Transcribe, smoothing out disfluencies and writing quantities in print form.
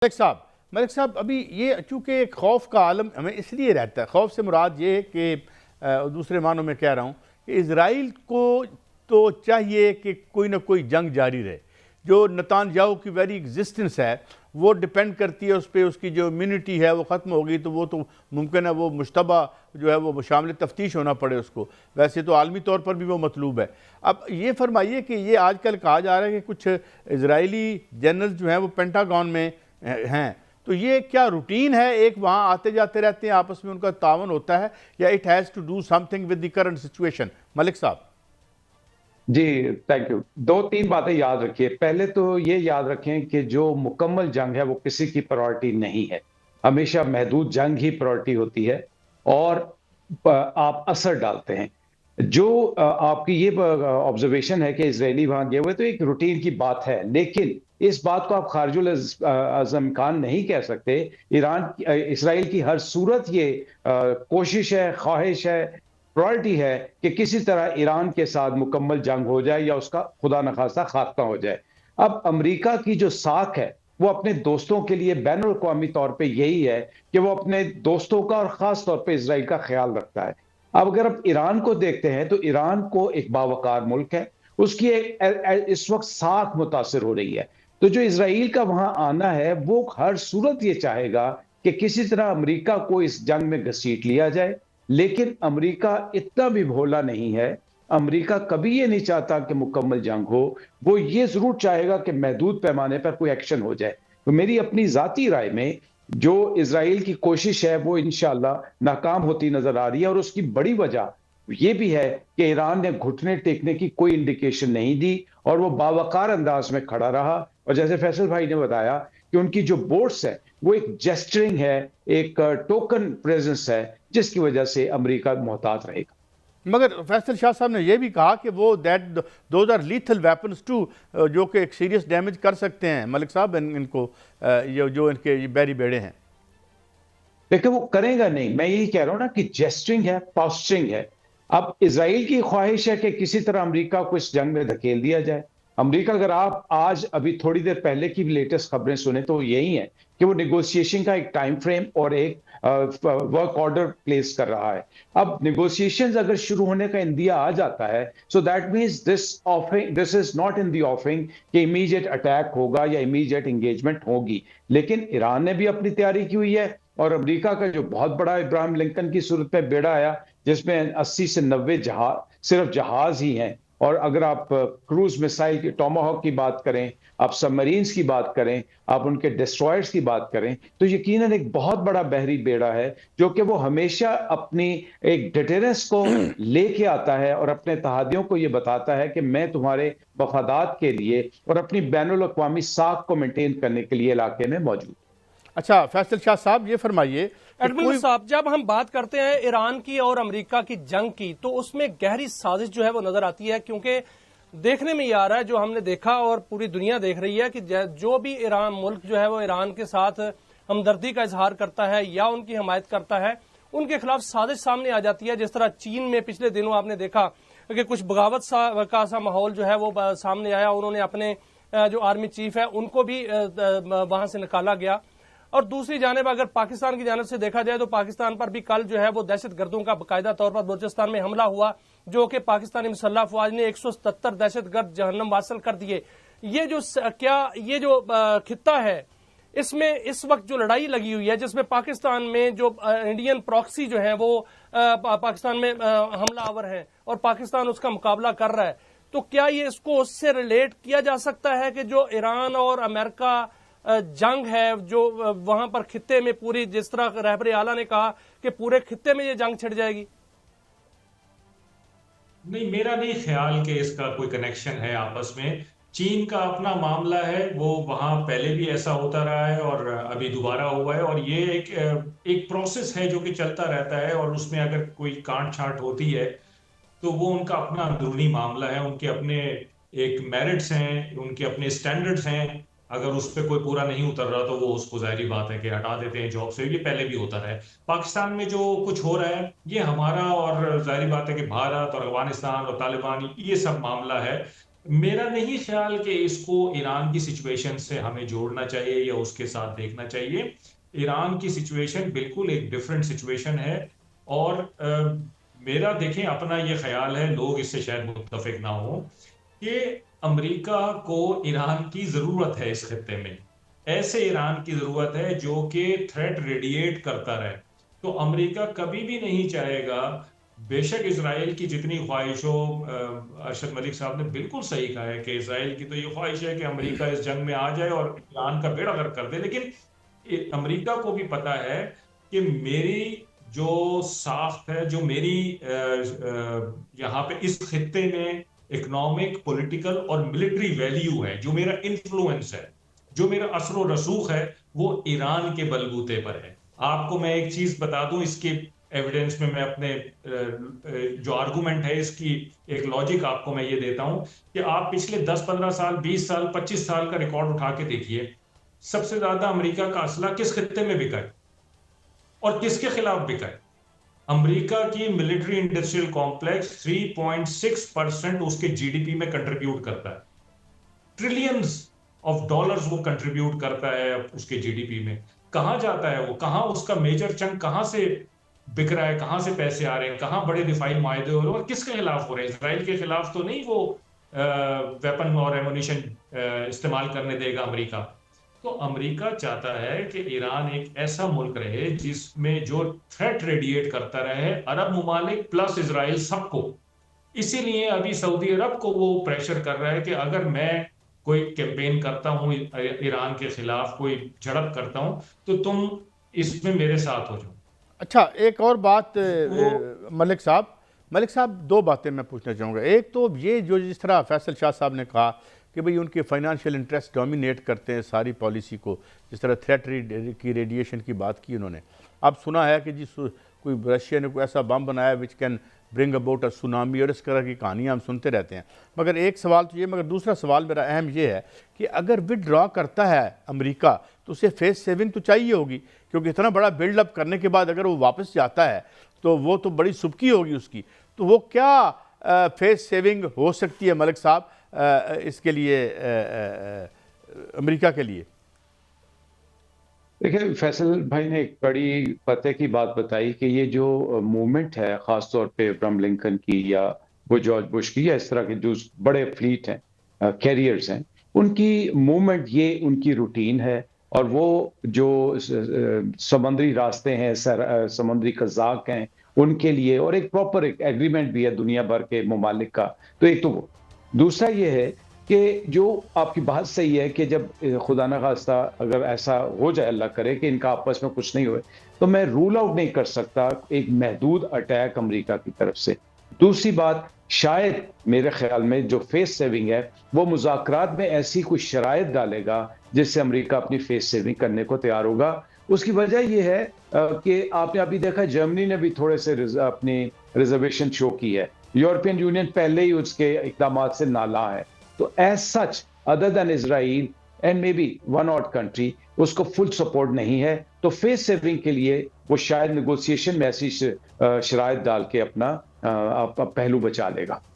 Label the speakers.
Speaker 1: ملک صاحب ابھی یہ چونکہ ایک خوف کا عالم ہمیں اس لیے رہتا ہے، خوف سے مراد یہ ہے کہ دوسرے معنوں میں کہہ رہا ہوں کہ اسرائیل کو تو چاہیے کہ کوئی نہ کوئی جنگ جاری رہے. جو نتان یاہو کی ویری ایگزسٹنس ہے وہ ڈیپینڈ کرتی ہے اس پہ، اس کی جو امیونٹی ہے وہ ختم ہوگی تو وہ تو ممکن ہے وہ مشتبہ جو ہے وہ شامل تفتیش ہونا پڑے اس کو. ویسے تو عالمی طور پر بھی وہ مطلوب ہے. اب یہ فرمائیے کہ یہ آج کل کہا جا رہا ہے کہ کچھ اسرائیلی جنرل جو ہیں وہ پینٹاگون میں ہیں، تو یہ کیا روٹین ہے؟ ایک وہاں آتے جاتے رہتے ہیں، آپس میں ان کا تعاون ہوتا ہے، یا it has to do something with the current situation? Malik صاحب
Speaker 2: جی تھینک یو. دو تین باتیں یاد رکھیے. پہلے تو یہ یاد رکھیں کہ جو مکمل جنگ ہے وہ کسی کی پرائورٹی نہیں ہے. ہمیشہ محدود جنگ ہی پرائورٹی ہوتی ہے اور آپ اثر ڈالتے ہیں. جو آپ کی یہ آبزرویشن ہے کہ اسرائیلی وہاں گئے ہوئے تو ایک روٹین کی بات ہے، لیکن اس بات کو آپ خارج الامکان نہیں کہہ سکتے. اسرائیل کی ہر صورت یہ کوشش ہے، خواہش ہے، پرائرٹی ہے کہ کسی طرح ایران کے ساتھ مکمل جنگ ہو جائے یا اس کا خدا نخواستہ خاتمہ ہو جائے. اب امریکہ کی جو ساکھ ہے وہ اپنے دوستوں کے لیے بین الاقوامی طور پہ یہی ہے کہ وہ اپنے دوستوں کا اور خاص طور پہ اسرائیل کا خیال رکھتا ہے. اب اگر آپ ایران کو دیکھتے ہیں تو ایران کو ایک باوقار ملک ہے، اس کی اس وقت ساکھ متاثر ہو رہی ہے. تو جو اسرائیل کا وہاں آنا ہے وہ ہر صورت یہ چاہے گا کہ کسی طرح امریکہ کو اس جنگ میں گھسیٹ لیا جائے. لیکن امریکہ اتنا بھی بھولا نہیں ہے. امریکہ کبھی یہ نہیں چاہتا کہ مکمل جنگ ہو، وہ یہ ضرور چاہے گا کہ محدود پیمانے پر کوئی ایکشن ہو جائے. تو میری اپنی ذاتی رائے میں جو اسرائیل کی کوشش ہے وہ انشاءاللہ ناکام ہوتی نظر آ رہی ہے، اور اس کی بڑی وجہ یہ بھی ہے کہ ایران نے گھٹنے ٹیکنے کی کوئی انڈیکیشن نہیں دی اور وہ باوقار انداز میں کھڑا رہا. اور جیسے فیصل بھائی نے بتایا کہ ان کی جو بورڈز ہے وہ ایک جیسچرنگ ہے، ایک ٹوکن پریزنس ہے، جس کی وجہ سے امریکہ محتاط رہے گا.
Speaker 1: مگر فیصل شاہ صاحب نے یہ بھی کہا کہ وہ those are lethal weapons too, جو کہ ایک سیریس ڈیمیج کر سکتے ہیں ملک صاحب ان کو، جو ان کے بیری بیڑے ہیں.
Speaker 2: لیکن وہ کرے گا نہیں. میں یہی کہہ رہا ہوں نا کہ جیسٹرنگ ہے، پاسچرنگ ہے. اب اسرائیل کی خواہش ہے کہ کسی طرح امریکہ کو اس جنگ میں دھکیل دیا جائے. امریکہ اگر آپ آج ابھی تھوڑی دیر پہلے کی بھی لیٹسٹ خبریں سنیں تو یہی ہے کہ وہ نیگوسیشن کا ایک ٹائم فریم اور ایک ورک آرڈر پلیس کر رہا ہے. اب نیگوسیشنز اگر شروع ہونے کا اندیا آ جاتا ہے so that means this is not in the offing کہ امیجیٹ اٹیک ہوگا یا امیجیٹ انگیجمنٹ ہوگی. لیکن ایران نے بھی اپنی تیاری کی ہوئی ہے، اور امریکہ کا جو بہت بڑا ابراہیم لنکن کی صورت میں بیڑا آیا جس میں 80 سے 90 صرف جہاز ہی ہیں. اور اگر آپ کروز میسائل کی ٹوماہاک کی بات کریں، آپ سب مرینز کی بات کریں، آپ ان کے ڈسٹرائرز کی بات کریں، تو یقیناً ایک بہت بڑا بحری بیڑا ہے جو کہ وہ ہمیشہ اپنی ایک ڈیٹرنس کو لے کے آتا ہے اور اپنے اتحادیوں کو یہ بتاتا ہے کہ میں تمہارے مفادات کے لیے اور اپنی بین الاقوامی ساکھ کو مینٹین کرنے کے لیے علاقے میں موجود ہوں.
Speaker 1: اچھا فیصل شاہ صاحب یہ فرمائیے
Speaker 3: ایڈمن صاحب، جب ہم بات کرتے ہیں ایران کی اور امریکہ کی جنگ کی تو اس میں گہری سازش جو ہے وہ نظر آتی ہے، کیونکہ دیکھنے میں یہ آ رہا ہے، جو ہم نے دیکھا اور پوری دنیا دیکھ رہی ہے کہ جو بھی ایران ملک جو ہے وہ ایران کے ساتھ ہمدردی کا اظہار کرتا ہے یا ان کی حمایت کرتا ہے، ان کے خلاف سازش سامنے آ جاتی ہے. جس طرح چین میں پچھلے دنوں آپ نے دیکھا کہ کچھ بغاوت کا سا ماحول جو ہے وہ سامنے آیا، انہوں نے اپنے جو آرمی چیف ہے ان کو بھی وہاں سے نکالا گیا. اور دوسری جانب اگر پاکستان کی جانب سے دیکھا جائے تو پاکستان پر بھی کل جو ہے وہ دہشت گردوں کا باقاعدہ طور پر بلوچستان میں حملہ ہوا، جو کہ پاکستانی مسلح افواج نے 177 دہشت گرد جہنم واصل کر دیے. یہ جو خطہ ہے اس میں اس وقت جو لڑائی لگی ہوئی ہے، جس میں پاکستان میں جو انڈین پراکسی جو ہیں وہ پاکستان میں حملہ آور ہیں اور پاکستان اس کا مقابلہ کر رہا ہے، تو کیا یہ اس کو اس سے ریلیٹ کیا جا سکتا ہے کہ جو ایران اور امریکہ جنگ ہے جو وہاں پر خطے میں پوری، جس طرح رہبر اعلیٰ نے کہا کہ پورے خطے میں یہ جنگ چھڑ جائے گی؟
Speaker 4: نہیں، میرا نہیں خیال کہ اس کا کوئی کنیکشن ہے آپس میں. چین کا اپنا معاملہ ہے، وہ وہاں پہلے بھی ایسا ہوتا رہا ہے اور ابھی دوبارہ ہوا ہے، اور یہ ایک پروسیس ہے جو کہ چلتا رہتا ہے، اور اس میں اگر کوئی کانٹ چھانٹ ہوتی ہے تو وہ ان کا اپنا اندرونی معاملہ ہے. ان کے اپنے ایک میرٹس ہیں، ان کے اپنے سٹینڈرڈز ہیں. اگر اس پہ کوئی پورا نہیں اتر رہا تو وہ اس کو ظاہری بات ہے کہ ہٹا دیتے ہیں جاب سے. یہ پہلے بھی ہوتا رہا ہے. پاکستان میں جو کچھ ہو رہا ہے یہ ہمارا، اور ظاہری بات ہے کہ بھارت اور افغانستان اور طالبان، یہ سب معاملہ ہے. میرا نہیں خیال کہ اس کو ایران کی سچویشن سے ہمیں جوڑنا چاہیے یا اس کے ساتھ دیکھنا چاہیے. ایران کی سچویشن بالکل ایک ڈیفرنٹ سچویشن ہے، اور میرا دیکھیں اپنا یہ خیال ہے، لوگ اس سے شاید متفق نہ ہوں، کہ امریکہ کو ایران کی ضرورت ہے اس خطے میں. ایسے ایران کی ضرورت ہے جو کہ تھریٹ ریڈیٹ کرتا رہے. تو امریکہ کبھی بھی نہیں چاہے گا، بے شک اسرائیل کی جتنی خواہش ہو، ارشد ملک صاحب نے بالکل صحیح کہا ہے کہ اسرائیل کی تو یہ خواہش ہے کہ امریکہ اس جنگ میں آ جائے اور ایران کا بیڑا غرق کر دے، لیکن امریکہ کو بھی پتا ہے کہ میری جو ساخت ہے، جو میری یہاں پہ اس خطے میں اکنامک، پولیٹیکل اور ملٹری ویلیو ہے، جو میرا انفلوئنس ہے، جو میرا اثر و رسوخ ہے، وہ ایران کے بلبوتے پر ہے. آپ کو میں ایک چیز بتا دوں، اس کے ایویڈنس میں اپنے جو آرگومنٹ ہے اس کی ایک لاجک آپ کو میں یہ دیتا ہوں کہ آپ پچھلے 10-15 سال، 20 سال، 25 سال کا ریکارڈ اٹھا کے دیکھیے، سب سے زیادہ امریکہ کا اسلحہ کس خطے میں بکا ہے اور کس کے خلاف بکا ہے؟ امریکہ کی ملٹری انڈسٹریل کمپلیکس 3.6% اس کے جی ڈی پی میں کنٹریبیوٹ کرتا ہے. ٹریلینز آف ڈالرز وہ کنٹریبیوٹ کرتا ہے اس کے جی ڈی پی میں. کہاں جاتا ہے وہ؟ کہاں اس کا میجر چنک کہاں سے بک رہا ہے؟ کہاں سے پیسے آ رہے ہیں؟ کہاں بڑے دفاعی معاہدے ہو رہے ہیں اور کس کے خلاف ہو رہے ہیں؟ اسرائیل کے خلاف تو نہیں وہ ویپن اور ایمونیشن استعمال کرنے دے گا امریکہ. تو امریکہ چاہتا ہے کہ ایران ایک ایسا ملک رہے جس میں جو تھریٹ ریڈیٹ کرتا رہے عرب ممالک پلس اسرائیل سب کو. اسی لیے ابھی سعودی عرب کو وہ پریشر کر رہا ہے کہ اگر میں کوئی کیمپین کرتا ہوں ایران کے خلاف، کوئی جھڑپ کرتا ہوں، تو تم اس میں میرے ساتھ ہو جاؤ.
Speaker 1: اچھا، ایک اور بات ملک صاحب دو باتیں میں پوچھنا چاہوں گا. ایک تو یہ جو جس طرح فیصل شاہ صاحب نے کہا کہ بھئی ان کے فائنانشیل انٹرسٹ ڈومینیٹ کرتے ہیں ساری پالیسی کو، جس طرح تھریٹ کی ریڈیشن کی بات کی انہوں نے. اب سنا ہے کہ کوئی رشیا نے کوئی ایسا بم بنایا which can bring about a tsunami, اور اس طرح کی کہانیاں ہم سنتے رہتے ہیں. مگر ایک سوال تو یہ، مگر دوسرا سوال میرا اہم یہ ہے کہ اگر ودرا کرتا ہے امریکہ تو اسے فیس سیونگ تو چاہیے ہوگی، کیونکہ اتنا بڑا بلڈ اپ کرنے کے بعد اگر وہ واپس جاتا ہے تو وہ تو بڑی سبکی ہوگی اس کی. تو وہ کیا فیس سیونگ ہو سکتی ہے ملک صاحب اس کے لیے، امریکہ کے لیے؟
Speaker 2: دیکھیں، فیصل بھائی نے ایک بڑی پتہ کی بات بتائی کہ یہ جو موومنٹ ہے، خاص طور پہ ابراہم لنکن کی یا وہ جارج بش کی یا اس طرح کے جو بڑے فلیٹ ہیں، کیریئرز ہیں، ان کی موومنٹ یہ ان کی روٹین ہے. اور وہ جو سمندری راستے ہیں، سمندری قزاق ہیں، ان کے لیے، اور ایک پراپر ایک ایگریمنٹ بھی ہے دنیا بھر کے ممالک کا. تو ایک تو وہ، دوسرا یہ ہے کہ جو آپ کی بات صحیح ہے کہ جب خدا نخواستہ اگر ایسا ہو جائے، اللہ کرے کہ ان کا آپس میں کچھ نہیں ہوئے، تو میں رول آؤٹ نہیں کر سکتا ایک محدود اٹیک امریکہ کی طرف سے. دوسری بات، شاید میرے خیال میں جو فیس سیونگ ہے وہ مذاکرات میں ایسی کوئی شرائط ڈالے گا جس سے امریکہ اپنی فیس سیونگ کرنے کو تیار ہوگا. اس کی وجہ یہ ہے کہ آپ نے ابھی دیکھا جرمنی نے بھی تھوڑے سے اپنی ریزرویشن شو کی ہے. یورپین یونین پہلے ہی اس کے اقدامات سے نالاں ہے. تو as such other than Israel and may be one out country اس کو فل سپورٹ نہیں ہے. تو فیس سیونگ کے لیے وہ شاید نیگوسیشن میں ایسی شرائط ڈال کے اپنا پہلو بچا لے گا.